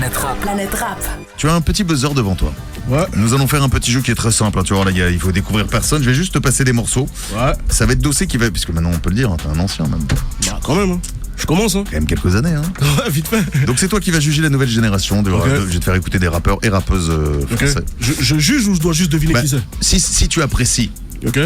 Planète Rap. Planète Rap. Tu as un petit buzzer devant toi. Ouais. Nous allons faire un petit jeu qui est très simple. Tu vois, là, il faut découvrir personne. Je vais juste te passer des morceaux. Ouais. Ça va être Dossé qui va. Puisque maintenant on peut le dire, hein, t'es un ancien même. Bah, quand même, hein. Je commence, hein. Quand même quelques années, hein. Ouais, vite fait. Donc c'est toi qui vas juger la nouvelle génération. Ok. Je vais te faire écouter des rappeurs et rappeuses français. Je juge ou je dois juste deviner Bah, qui c'est? si tu apprécies, Ok.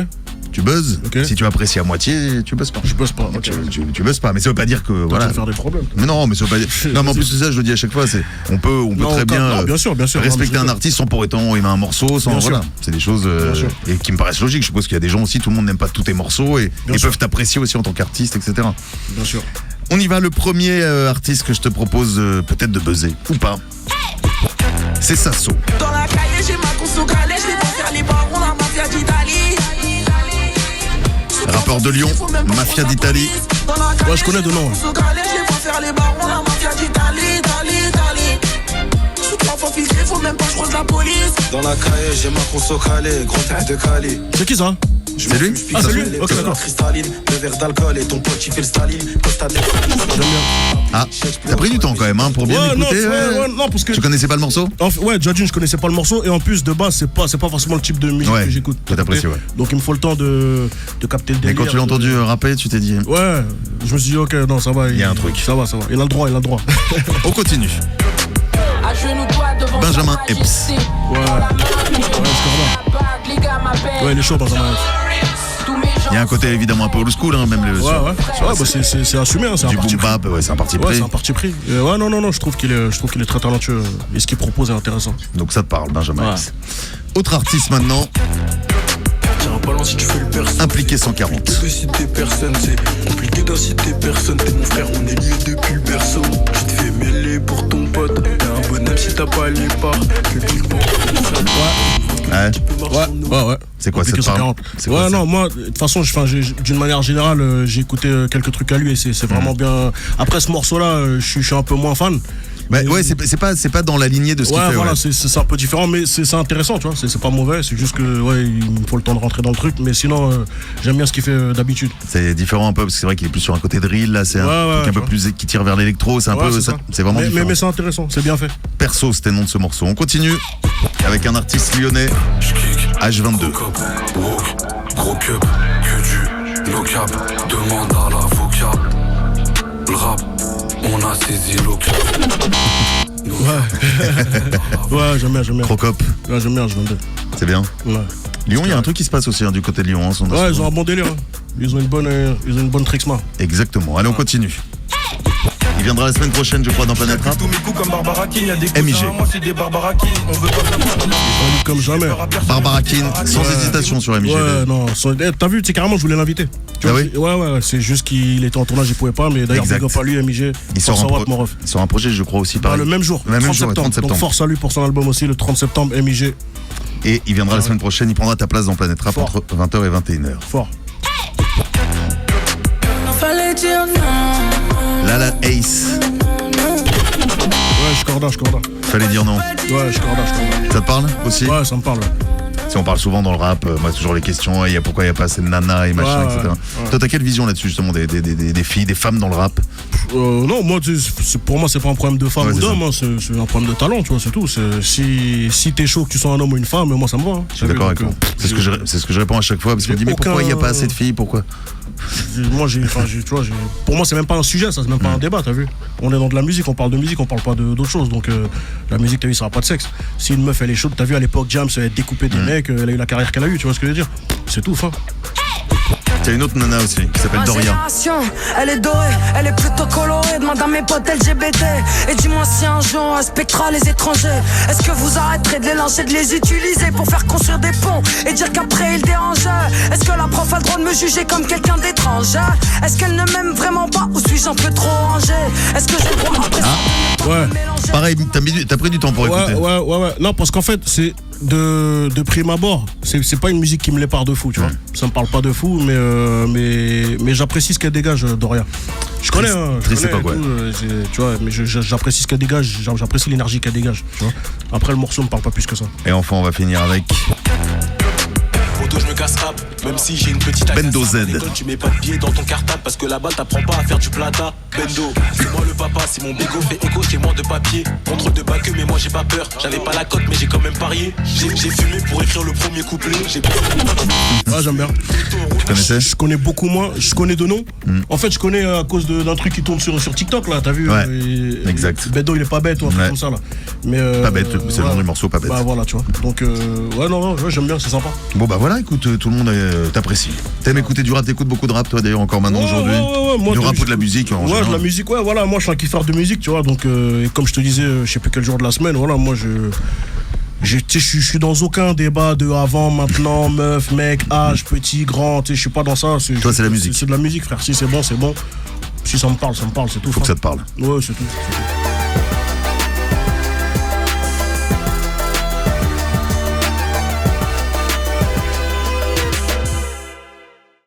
tu buzzes. Ok. Si tu apprécies à moitié, tu buzzes pas. Je bosse pas. Ok. Tu buzzes pas. Mais ça veut pas dire que. Tu Voilà. vas faire des problèmes. Mais non, mais ça veut pas dire. Non, mais en plus de ça, je le dis à chaque fois, c'est on peut Non, très bien, non, bien sûr, respecter non, mais un artiste sans pour autant aimer un morceau, sans Bien sûr. voilà. C'est des choses Bien sûr. et qui me paraissent logiques. Je suppose qu'il y a des gens aussi, tout le monde n'aime pas tous tes morceaux et Bien ils sûr. peuvent t'apprécier aussi en tant qu'artiste, etc. Bien sûr. On y va, le premier artiste que je te propose peut-être de buzzer ou pas. C'est Sasso. Dans la cahier, j'ai ma conso calée, je vais pas faire les barons, la mafia d'Italie. Rappeur de Lyon, Mafia d'Italie. Ouais, je connais de nom. Je vais pas faire les barons, la mafia d'Italie, Italie. Je suis trois fois filtré, faut même pas que je croise la police. Dans la cahier, j'ai ma conso calée, gros tête de Cali. C'est qui ça? C'est lui? Ah, c'est lui? Les Ok, deux d'accord. cristalline, deux verres d'alcool et ton pote il fait le Staline. Costa del J'aime bien. Ah, t'as pris du temps quand même hein, pour bien Ouais, non, écouter. non, parce que. Tu connaissais pas le morceau? Ouais, déjà d'une, je connaissais pas le morceau et en plus de base, c'est pas forcément le type de musique Ouais, que j'écoute. que t'apprécies, ouais. Donc il me faut le temps de capter le Mais délire. quand tu l'as entendu rapper, tu t'es dit. Ouais, je me suis dit ok, non, ça va. Il y a un truc. Ça va. Il a le droit. On continue. À genoux droit devant Benjamin Sa Majesté. Ouais. Dans la main, Ouais, les gars m'appellent. Ouais, il est chaud, Benjamin. Tous mes gens Il y a un côté évidemment un peu old school, hein, même le. Ouais, ouais. Bah, c'est assumé, hein, c'est un Du parti boom pris. bap, ouais, c'est un parti Ouais, pris. c'est un parti pris. Ouais, non, je trouve qu'il est très talentueux et ce qu'il propose est intéressant. Donc ça te parle, Benjamin. Ouais. X. Autre artiste maintenant, Tiens, balance si tu fais le perso. impliqué 140. De citer personne, c'est compliqué d'inciter personne. T'es mon frère, on est liés depuis le berceau. Tu te fais mêler pour ton pote. T'es un bonhomme si t'as pas les parts. Publiquement, Ouais. Ouais. C'est quoi, ça te Compliqué parle? 140. C'est quoi, Ouais, ça non, moi, de toute façon, d'une manière générale, j'ai écouté quelques trucs à lui et c'est vraiment bien. Après ce morceau-là, je suis un peu moins fan. Bah, ouais, c'est pas dans la lignée de ce qu'il Ouais, fait. voilà, Ouais. c'est un peu différent, mais c'est intéressant, tu vois. C'est pas mauvais, c'est juste que, ouais, il me faut le temps de rentrer dans le truc. Mais sinon, j'aime bien ce qu'il fait d'habitude. C'est différent un peu parce que c'est vrai qu'il est plus sur un côté drill. Là, c'est un Ouais, truc un peu ouais. plus qui tire vers l'électro. C'est un Ouais, peu, c'est ça. c'est vraiment différent. Mais c'est intéressant, c'est bien fait. Perso, c'était le nom de ce morceau. On continue avec un artiste lyonnais, H22. Gros cup, que du low-cap. Demande à l'avocat. Le rap, on a saisi l'occasion. Ouais, j'aime bien. Crocop, Ouais, j'aime bien, je vendais. c'est bien. Ouais. Lyon, il y a un truc qui se passe aussi hein, du côté de Lyon. Hein, Ouais, ils ont un bon délire. Hein. Ils ont une bonne trixma. Exactement. Allez, on continue. Il viendra la semaine prochaine, je crois, dans Planète Rap. tous mes coups comme Barbara King, y'a des MIG. cousins, moi c'est des Barbara King. On veut pas faire Comme jamais. Barbara King, sans hésitation sur MIG. Ouais, non. T'as vu, c'est carrément, je voulais l'inviter. Tu Ah vois, oui ouais, c'est juste qu'il était en tournage, il pouvait pas. Mais d'ailleurs, Exact. big up à lui, MIG. Il sort, mon ref. il sort un projet, je crois, aussi par Le même jour, Le même 30 jour, le septembre. 30 septembre. Donc force à lui pour son album aussi, le 30 septembre, MIG. Et il viendra la semaine prochaine, il prendra ta place dans Planète Rap Fort. entre 20h et 21h. Fort. Fallait dire non. Lala Ace, Ouais, je corda. fallait dire non. Ouais, je corda. Ça te parle aussi? Ouais, ça me parle. Si on parle souvent dans le rap, moi toujours les questions, pourquoi il n'y a pas assez de nana et machin, Ouais, etc. ouais. Toi, t'as quelle vision là-dessus justement des filles, des femmes dans le rap? Non, moi, pour moi, c'est pas un problème de femme Ouais, ou c'est d'homme, hein, c'est un problème de talent, tu vois, c'est tout. Si t'es chaud, que tu sois un homme ou une femme, moi, ça me va. Hein. Je suis d'accord avec toi. C'est ce que je réponds à chaque fois, parce qu'on me dit, mais pourquoi il n'y a pas assez de filles? Pourquoi? Moi, tu vois, pour moi, c'est même pas un sujet, ça, c'est même pas un débat, t'as vu. On est dans de la musique, on parle de musique, on parle pas d'autre chose. Donc, la musique, t'as vu, ça n'a pas de sexe. Si une meuf, elle est chaude, t'as vu, à l'époque, James, elle découpait des mecs, elle a eu la carrière qu'elle a eue, tu vois ce que je veux dire. C'est tout, fin. T'as une autre nana aussi, qui s'appelle Ma Doria. génération, elle est dorée, elle est plutôt colorée. Demande à mes potes LGBT. Et dis-moi si un jour on respectera les étrangers. Est-ce que vous arrêterez de les lancer, de les utiliser pour faire construire des ponts et dire qu'après ils dérangent? Est-ce que la prof a le droit de me juger comme quelqu'un d'étranger? Est-ce qu'elle ne m'aime vraiment pas ou suis-je un peu trop rangé? Est-ce que j'ai le droit après ça de Ouais. me mélanger? Pareil, t'as pris du temps pour écouter. Ouais. Non, parce qu'en fait, c'est de prime abord, c'est pas une musique qui me l'est par de fou, tu vois. Ça me parle pas de fou, mais j'apprécie ce qu'elle dégage, Doria. Je connais, hein. Triste, c'est pas quoi. Tu vois, mais j'apprécie ce qu'elle dégage, j'apprécie l'énergie qu'elle dégage, tu vois. Après, le morceau me parle pas plus que ça. Et enfin, on va finir avec Photo, je me casse rap. Même si j'ai une petite agace, Bendo Z. tu mets pas de billets dans ton cartable parce que là-bas t'apprends pas à faire du plata. Bendo, c'est moi le papa, si mon bigot fait écho chez moi de papier. Contre deux bacs mais moi j'ai pas peur. J'avais pas la cote mais j'ai quand même parié. J'ai fumé pour écrire le premier couplet. Ouais, j'aime bien. Tu connaissais? Je connais beaucoup moins, je connais de nom. En fait, je connais à cause d'un truc qui tourne sur TikTok là, t'as vu? Ouais, exact. Bendo, il est pas bête ou un truc comme ça là. Mais, pas bête, c'est le nom du morceau, pas bête. Bah voilà, tu vois. Donc, ouais, non, ouais, j'aime bien, c'est sympa. Bon bah voilà, écoute, tout le monde t'apprécie. T'aimes écouter du rap, t'écoutes beaucoup de rap toi d'ailleurs encore maintenant aujourd'hui. Moi, du rap ou de la musique en général. Ouais, de la musique, ouais, voilà, moi je suis un kiffeur de musique, tu vois, donc et comme je te disais, je sais plus quel jour de la semaine, voilà, moi je suis dans aucun débat de avant, maintenant, meuf, mec, âge, petit, grand, je suis pas dans ça. Toi c'est la musique. C'est de la musique, frère, si c'est bon, c'est bon. Si ça me parle, c'est tout. Faut que ça te parle. Ouais, c'est tout.